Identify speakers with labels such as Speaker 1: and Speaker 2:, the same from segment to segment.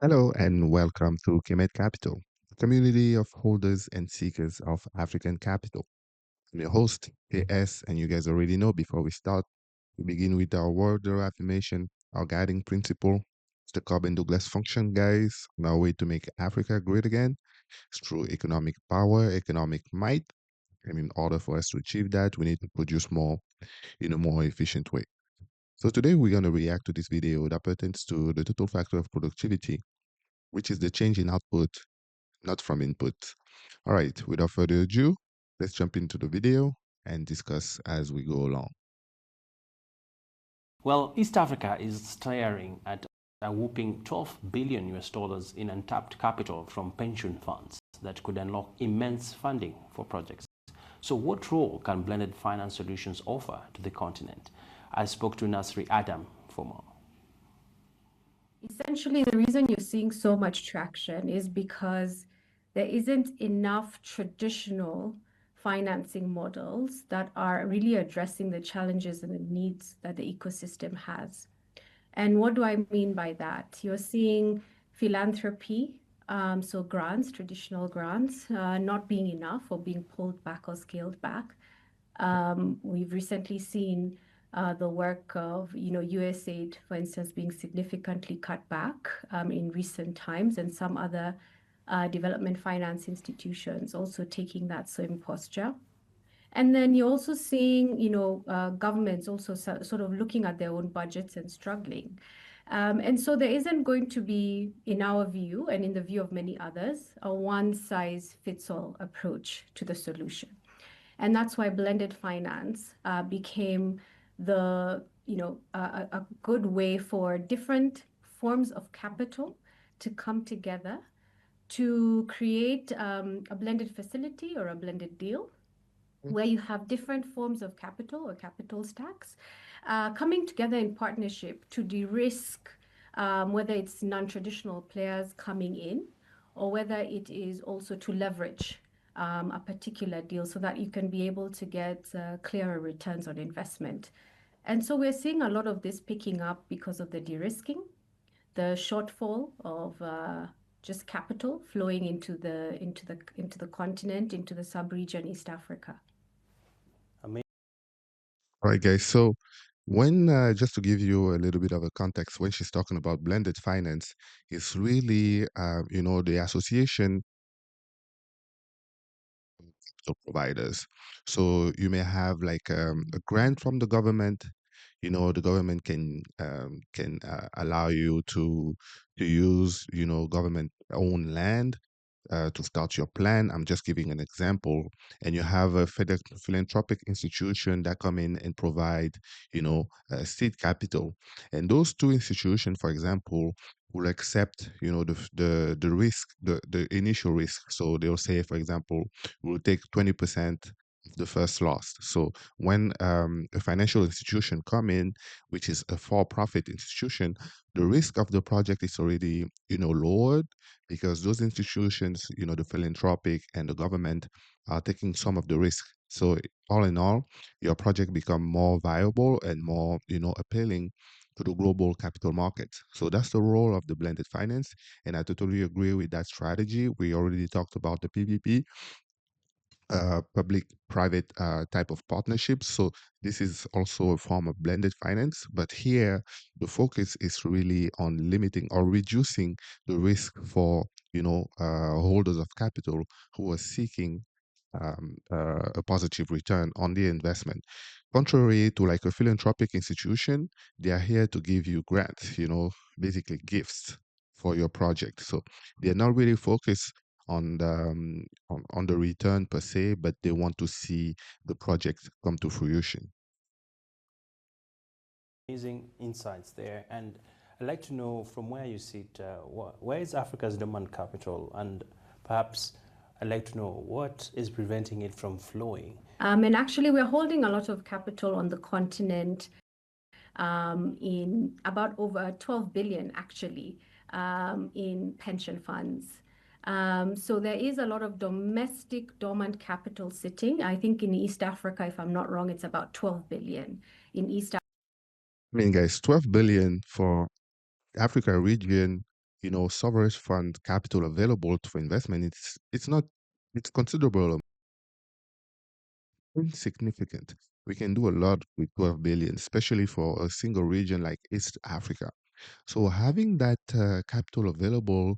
Speaker 1: Hello and welcome to Kemet Capital, a community of holders and seekers of African capital. I'm your host, KS, and you guys already know before we start, we begin with our word of affirmation, our guiding principle. It's the Cobb and Douglas function, guys, on our way to make Africa great again. It's through economic power, economic might. And in order for us to achieve that, we need to produce more in a more efficient way. So today we're going to react to this video that pertains to the total factor of productivity, which is the change in output, not from input. All right, without further ado, let's jump into the video and discuss as we go along.
Speaker 2: Well, East Africa is staring at a whopping 12 billion US dollars in untapped capital from pension funds that could unlock immense funding for projects. So what role can blended finance solutions offer to the continent? I spoke to Nasri Adam for more.
Speaker 3: Essentially, the reason you're seeing so much traction is because there isn't enough traditional financing models that are really addressing the challenges and the needs that the ecosystem has. And what do I mean by that? You're seeing philanthropy, so grants, traditional grants, not being enough or being pulled back or scaled back. We've recently seen the work of, USAID, for instance, being significantly cut back in recent times, and some other development finance institutions also taking that same posture. And then you're also seeing, governments also sort of looking at their own budgets and struggling. And so there isn't going to be, in our view, and in the view of many others, a one-size-fits-all approach to the solution. And that's why blended finance became a good way for different forms of capital to come together to create a blended facility or a blended deal where you have different forms of capital or capital stacks coming together in partnership to de-risk whether it's non-traditional players coming in or whether it is also to leverage a particular deal so that you can be able to get clearer returns on investment. And so we're seeing a lot of this picking up because of the de-risking, the shortfall of just capital flowing into the continent, into the sub-region East Africa.
Speaker 1: All right, guys. So, just to give you a little bit of a context, when she's talking about blended finance, it's really, the association of providers. So you may have like a grant from the government. The government can allow you to use government owned land to start your plan. I'm just giving an example. And you have a philanthropic institution that come in and provide, seed capital. And those two institutions, for example, will accept, the risk, the initial risk. So they'll say, for example, we'll take 20% of the first loss. So when a financial institution come in, which is a for-profit institution, the risk of the project is already, lowered because those institutions, the philanthropic and the government are taking some of the risk. So all in all, your project become more viable and more, appealing to the global capital markets. So that's the role of the blended finance. And I totally agree with that strategy. We already talked about the PPP, public-private type of partnerships. So this is also a form of blended finance, but here the focus is really on limiting or reducing the risk for holders of capital who are seeking a positive return on the investment. Contrary to like a philanthropic institution, they are here to give you grants, basically gifts for your project. So they're not really focused on on the return per se, but they want to see the project come to fruition.
Speaker 2: Amazing insights there. And I'd like to know from where you sit, where is Africa's dormant capital? And perhaps I'd like to know what is preventing it from flowing.
Speaker 3: And actually, we're holding a lot of capital on the continent in about over 12 billion, actually, in pension funds. So there is a lot of domestic dormant capital sitting. I think in East Africa, if I'm not wrong, it's about 12 billion in East Africa.
Speaker 1: I mean, guys, 12 billion for Africa region sovereign fund capital available for investment, it's considerable, insignificant. We can do a lot with 12 billion, especially for a single region like East Africa. So having that capital available,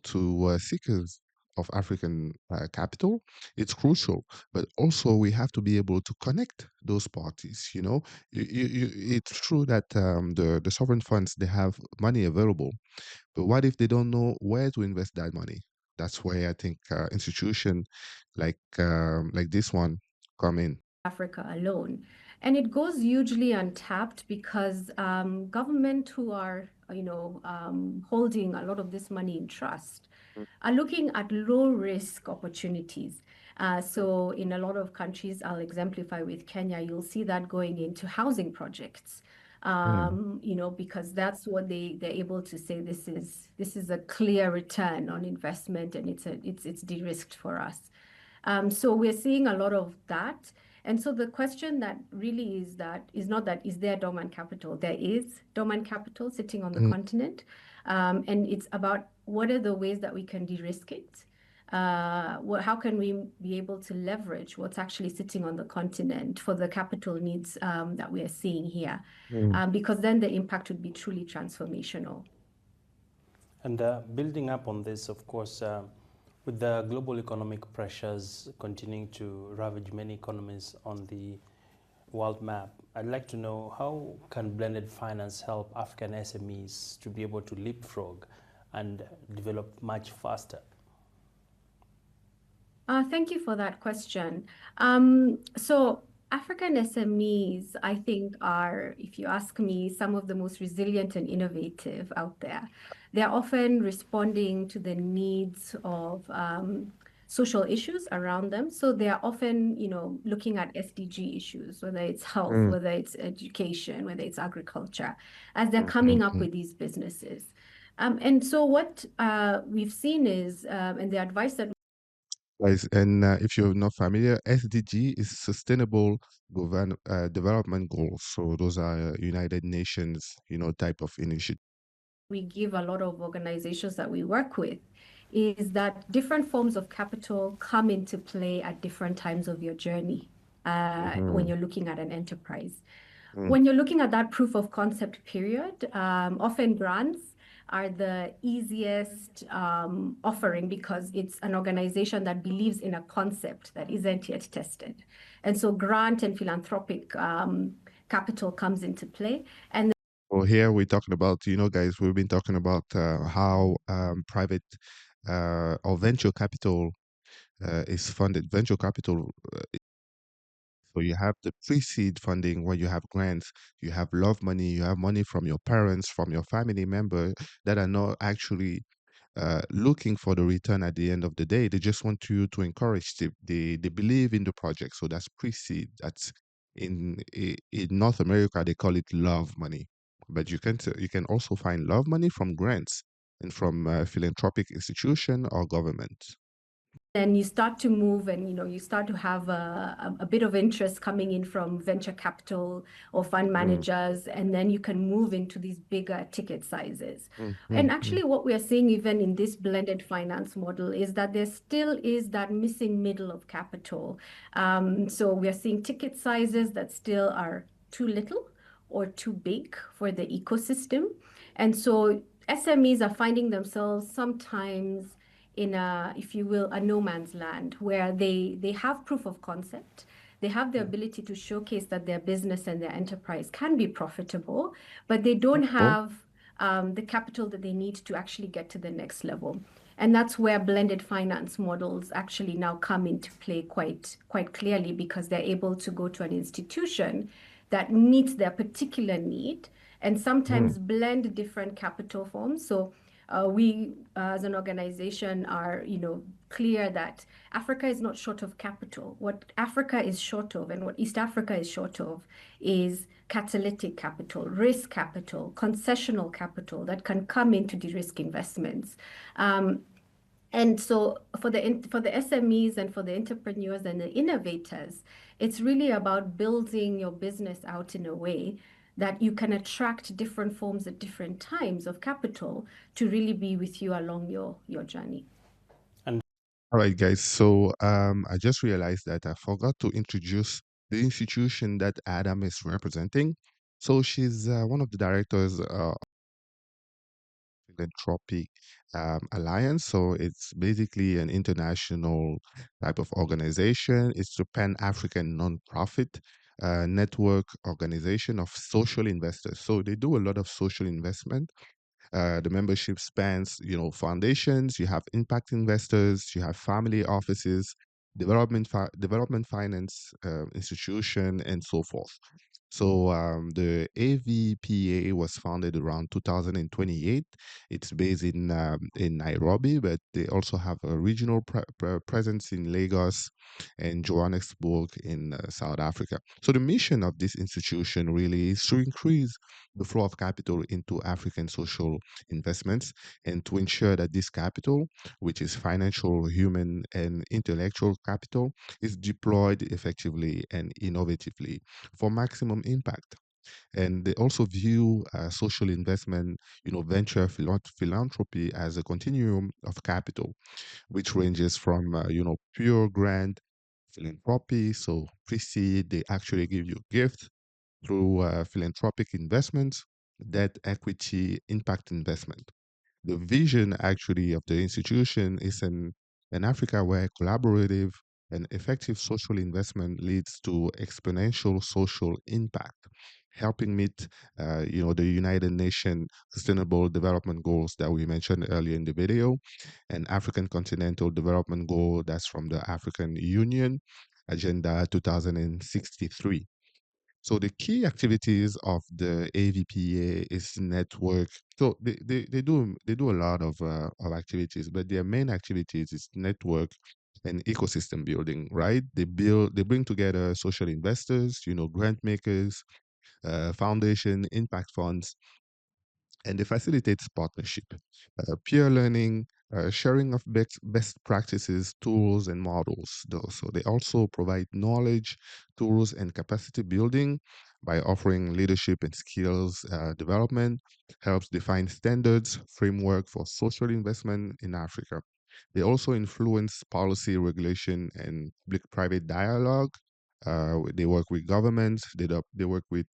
Speaker 1: to seekers of African capital, it's crucial. But also we have to be able to connect those parties. It's true that the sovereign funds, they have money available, but what if they don't know where to invest that money? That's where I think institution like this one come in.
Speaker 3: Africa alone. And it goes hugely untapped because government who are, holding a lot of this money in trust are looking at low risk opportunities. So in a lot of countries, I'll exemplify with Kenya, you'll see that going into housing projects.
Speaker 1: Mm,
Speaker 3: Because that's what they're able to say, this is a clear return on investment, and it's de-risked for us. So we're seeing a lot of that. And so the question that really is not that is there dormant capital? There is dormant capital sitting on the
Speaker 1: mm,
Speaker 3: continent. And it's about what are the ways that we can de-risk it? How can we be able to leverage what's actually sitting on the continent for the capital needs that we are seeing here?
Speaker 1: mm.
Speaker 3: Because then the impact would be truly transformational.
Speaker 2: And building up on this, of course, with the global economic pressures continuing to ravage many economies on the world map, I'd like to know, how can blended finance help African SMEs to be able to leapfrog and develop much faster?
Speaker 3: Thank you for that question. So African SMEs, I think, are, if you ask me, some of the most resilient and innovative out there. They're often responding to the needs of social issues around them. So they are often, looking at SDG issues, whether it's health,
Speaker 1: Mm,
Speaker 3: whether it's education, whether it's agriculture, as they're
Speaker 1: mm, mm,
Speaker 3: coming up
Speaker 1: mm.
Speaker 3: with these businesses. And so what we've seen is, and the advice that
Speaker 1: Guys, and if you're not familiar, SDG is Sustainable Development Goals. So those are United Nations, type of initiative.
Speaker 3: we give a lot of organizations that we work with is that different forms of capital come into play at different times of your journey when
Speaker 1: Hmm.
Speaker 3: you're looking at an enterprise.
Speaker 1: Mm.
Speaker 3: When you're looking at that proof of concept period, often grants are the easiest offering because it's an organization that believes in a concept that isn't yet tested. And so grant and philanthropic capital comes into play. And
Speaker 1: Well, here we're talking about, guys, we've been talking about how private or venture capital is funded. Venture capital, so you have the pre-seed funding where you have grants, you have love money, you have money from your parents, from your family member that are not actually looking for the return at the end of the day. They just want you to encourage. They believe in the project. So that's pre-seed. That's in North America they call it love money. But you can also find love money from grants and from philanthropic institution or government.
Speaker 3: then you start to move and you start to have a bit of interest coming in from venture capital or fund
Speaker 1: Mm,
Speaker 3: managers, and then you can move into these bigger ticket sizes.
Speaker 1: mm,
Speaker 3: And
Speaker 1: mm, mm.
Speaker 3: actually what we are seeing even in this blended finance model is that there still is that missing middle of capital. So we are seeing ticket sizes that still are too little or too big for the ecosystem. And so SMEs are finding themselves sometimes in a, if you will, a no man's land where they have proof of concept. They have the ability to showcase that their business and their enterprise can be profitable, but they don't
Speaker 1: Oh,
Speaker 3: have the capital that they need to actually get to the next level. And that's where blended finance models actually now come into play quite clearly, because they're able to go to an institution that meets their particular need and
Speaker 1: mm.
Speaker 3: sometimes blend different capital forms. So we as an organization are, clear that Africa is not short of capital. What Africa is short of and what East Africa is short of is catalytic capital, risk capital, concessional capital that can come into de-risk investments. And so for the SMEs and for the entrepreneurs and the innovators, it's really about building your business out in a way that you can attract different forms at different times of capital to really be with you along your journey.
Speaker 2: And
Speaker 1: All right, guys. So I just realized that I forgot to introduce the institution that Adam is representing. So she's one of the directors Philanthropic Alliance. So it's basically an international type of organization. It's a pan-African nonprofit network organization of social investors. So they do a lot of social investment. The membership spans, foundations, you have impact investors, you have family offices, development finance institution, and so forth. So the AVPA was founded around 2028. It's based in Nairobi, but they also have a regional presence in Lagos and Johannesburg in South Africa. So the mission of this institution really is to increase the flow of capital into African social investments and to ensure that this capital, which is financial, human, and intellectual capital, is deployed effectively and innovatively for maximum impact. And they also view social investment, venture philanthropy as a continuum of capital, which ranges from, pure grant philanthropy. So pre-seed, they actually give you gifts through philanthropic investments, debt, equity, impact investment. The vision actually of the institution is an Africa where collaborative and effective social investment leads to exponential social impact, helping meet, the United Nations Sustainable Development Goals that we mentioned earlier in the video, and African Continental Development Goal that's from the African Union, Agenda 2063. So the key activities of the AVPA is network. So they do a lot of activities, but their main activities is network and ecosystem building, right? They bring together social investors, grant makers, foundation, impact funds, and it facilitates partnership, peer learning, sharing of best practices, tools, and models. So they also provide knowledge, tools, and capacity building by offering leadership and skills development, helps define standards, framework for social investment in Africa. They also influence policy regulation and public-private dialogue. They work with governments. They work with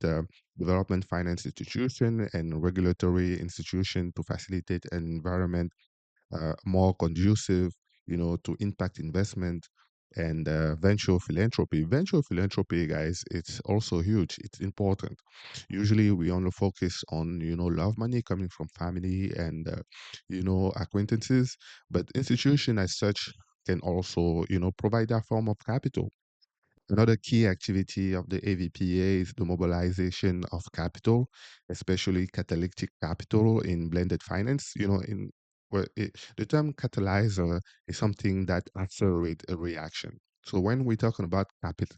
Speaker 1: development finance institution and regulatory institution to facilitate an environment more conducive, to impact investment and venture philanthropy. Venture philanthropy, guys, it's also huge. It's important. Usually, we only focus on love money coming from family and acquaintances, but institution as such can also provide that form of capital. Another key activity of the AVPA is the mobilization of capital, especially catalytic capital in blended finance. The term catalyzer is something that accelerates a reaction. So when we're talking about catalytic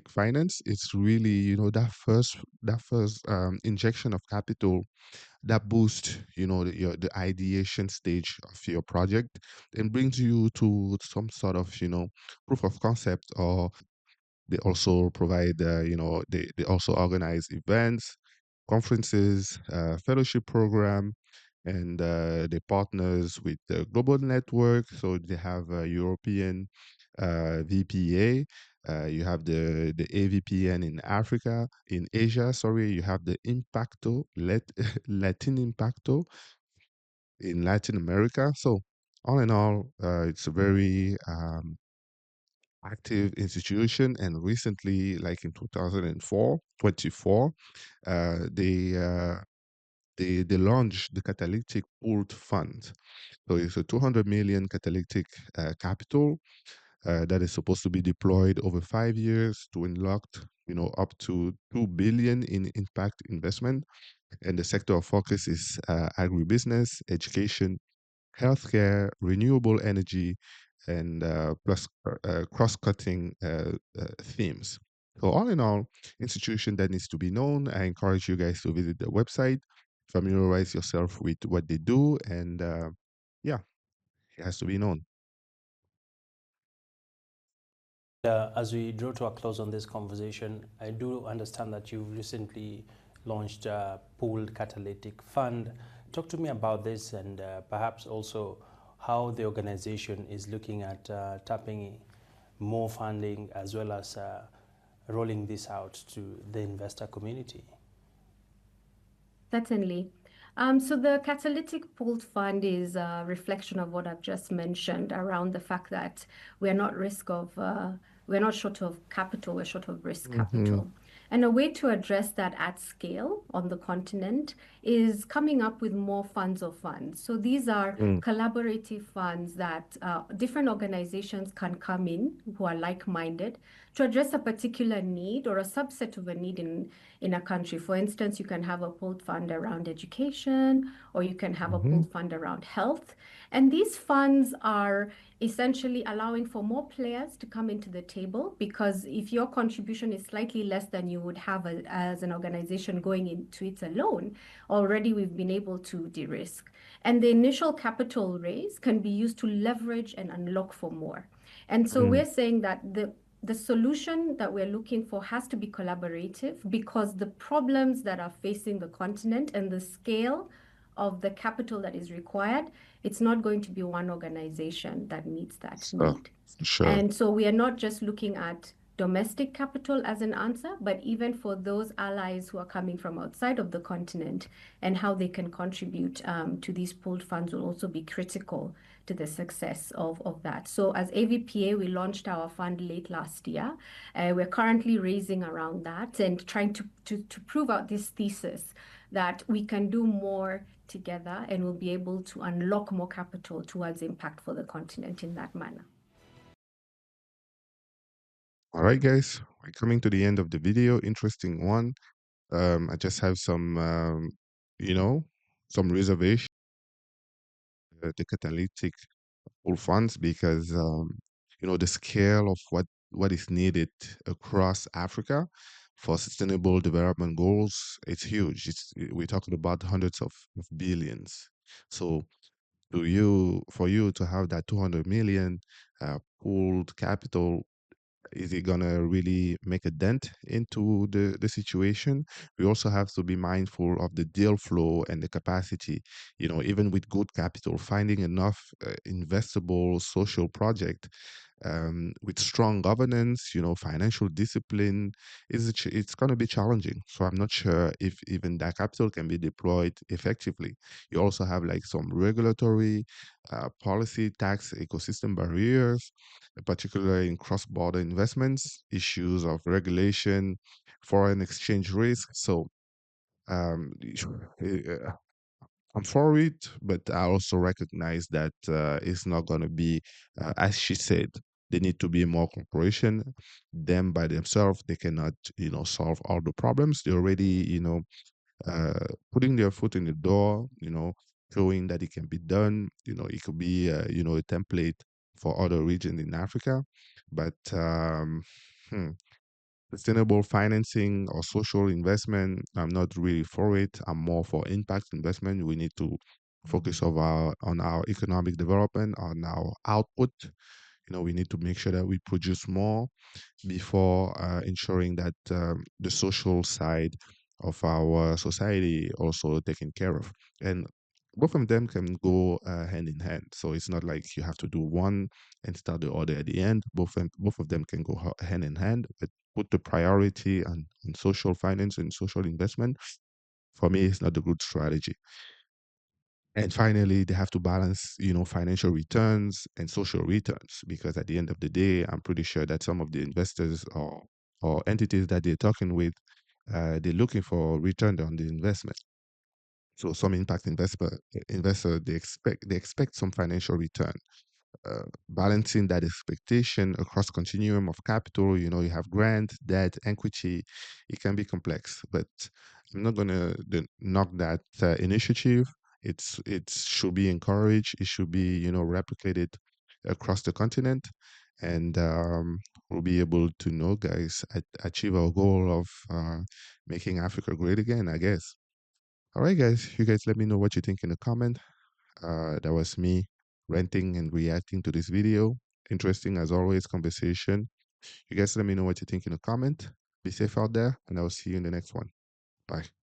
Speaker 1: finance, it's really that first injection of capital that boosts the ideation stage of your project and brings you to some sort of proof of concept. Or they also provide they also organize events, conferences, fellowship program, and they partners with the global network. So they have a European VPA. You have the AVPN in Africa, in Asia. Sorry, you have the Impacto Latin Impacto in Latin America. So all in all, it's a very active institution. And recently, like in 2024, they launched the Catalytic Pooled Fund. So it's a 200 million catalytic capital that is supposed to be deployed over 5 years to unlock, up to 2 billion in impact investment. And the sector of focus is agribusiness, education, healthcare, renewable energy, and plus cross-cutting themes. So all in all, institution that needs to be known. I encourage you guys to visit the website, familiarize yourself with what they do, and yeah, it has to be known.
Speaker 2: As we draw to a close on this conversation, I do understand that you recently launched a pooled catalytic fund. Talk to me about this and perhaps also how the organization is looking at tapping more funding as well as rolling this out to the investor community.
Speaker 3: Certainly. So the catalytic pooled fund is a reflection of what I've just mentioned around the fact that we're not short of capital, we're short of risk
Speaker 1: Mm-hmm.
Speaker 3: capital. And a way to address that at scale on the continent is coming up with more funds of funds. So these are
Speaker 1: Mm.
Speaker 3: collaborative funds that different organizations can come in who are like-minded to address a particular need or a subset of a need in a country. For instance, you can have a pooled fund around education, or you can have a
Speaker 1: Mm-hmm.
Speaker 3: pooled fund around health. And these funds are essentially allowing for more players to come into the table because if your contribution is slightly less than you would have as an organization going into it alone, already we've been able to de-risk. And the initial capital raise can be used to leverage and unlock for more. And so
Speaker 1: Mm.
Speaker 3: we're saying that the solution that we're looking for has to be collaborative because the problems that are facing the continent and the scale of the capital that is required, it's not going to be one organization that meets that
Speaker 1: So,
Speaker 3: need.
Speaker 1: for sure.
Speaker 3: And so we are not just looking at domestic capital as an answer, but even for those allies who are coming from outside of the continent and how they can contribute to these pooled funds will also be critical to the success of that. So as AVPA, we launched our fund late last year. We're currently raising around that and trying to prove out this thesis that we can do more together and we'll be able to unlock more capital towards impact for the continent in that manner.
Speaker 1: All right, guys, we're coming to the end of the video. Interesting one. I just have you know, some reservation the catalytic pool funds because the scale of what is needed across Africa for sustainable development goals, it's huge. We're talking about hundreds of billions. So for you to have that 200 million pooled capital, is it gonna really make a dent into the situation? We also have to be mindful of the deal flow and the capacity. Even with good capital, finding enough investable social project with strong governance, financial discipline, it's going to be challenging. So I'm not sure if even that capital can be deployed effectively. You also have like some regulatory, policy, tax, ecosystem barriers, particularly in cross-border investments, issues of regulation, foreign exchange risk. So um, uh, I'm for it, but I also recognize that it's not going to be, as she said, they need to be more cooperation. Them by themselves, they cannot, solve all the problems. They already, putting their foot in the door, showing that it can be done. It could be, a template for other regions in Africa. But hmm, sustainable financing or social investment, I'm not really for it. I'm more for impact investment. We need to focus on our economic development, on our output. We need to make sure that we produce more before ensuring that the social side of our society also taken care of. And both of them can go hand in hand. So it's not like you have to do one and start the other at the end. Both of them can go hand in hand. But put the priority on social finance and social investment. For me, it's not a good strategy. And finally, they have to balance, financial returns and social returns, because at the end of the day, I'm pretty sure that some of the investors or entities that they're talking with, they're looking for return on the investment. So some impact investor they expect some financial return. Balancing that expectation across continuum of capital, you have grant, debt, equity, it can be complex, but I'm not gonna knock that initiative. It should be encouraged. It should be, replicated across the continent, and we'll be able to guys, achieve our goal of making Africa great again, I guess. All right, guys, you guys let me know what you think in the comment. That was me ranting and reacting to this video. Interesting as always conversation. You guys let me know what you think in the comment. Be safe out there, and I'll see you in the next one. Bye.